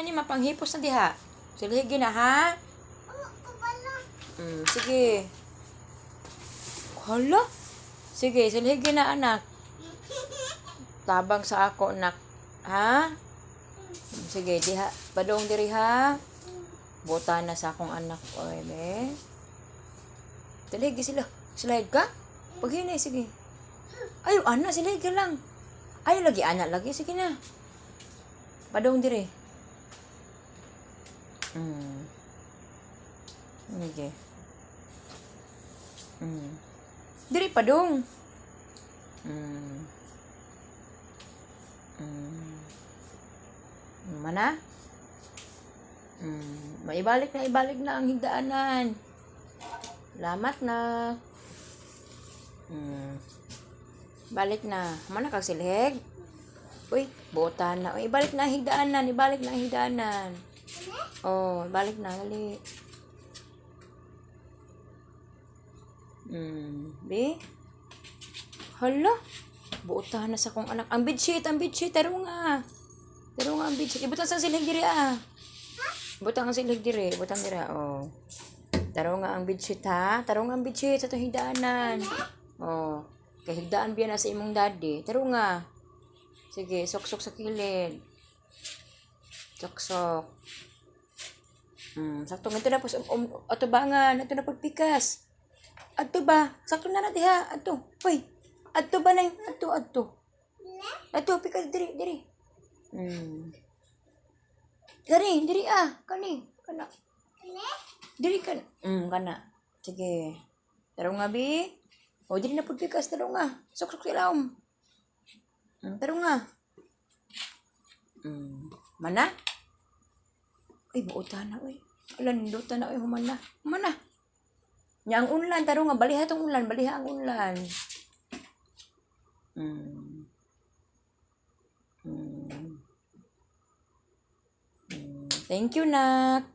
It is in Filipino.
na ni mapanghipos na diha. Silhigi na ha. Sige. Hala. Sige, silhigi na anak. Tabang sa ako anak. Ha? Sige, diha. Padong diri ha. Buta na sa akong anak. Oy, be. Silhigi sila. Slide ka? Paghinay, sige. Ayaw, ana, silhigi lang. Ayaw lagi, anak lagi. Sige na. Padong diri. Sige. Diri padong. Mana? Maibalik na ang higdaanan. Salamat na. Balik na. Mana kag silhig? Uy, bota na. Uy, ibalik na ang higdaanan. Ibalik na ang higdaanan. Oh, balik na. Dali. Be? Hala. Buota na sa kong anak. Ang bedsheet. Taro nga. Ang bedsheet. Ibutang sa silhig diri ah. Butang ang silhig diri. Butang diri oh. Taro nga ang bedsheet ha. Taro nga ang bedsheet sa itong higdaanan. Oh. Kay higdaan biya na sa imong daddy. Taro nga. Sige, sok-sok sa kilid. Sok-sok. Sakto nga ito na po. Ato bangan. Ato na pagpikas. Ato ba? Sakto na natin ha. Ato. Uy. Ato ba na? Ato. Ato, pikas. Diri. Diri ah. Kana. Diri ka. Kana. Sige. Taro nga, bi. O, diri na pagpikas. Taro nga. Sok-sok sila Taro nga. Mana? Uy, buutan na, uy. Alam, nindutan na, uy, humana. Nya ang unlan, taro nga, baliha ang unlan. Thank you, nak.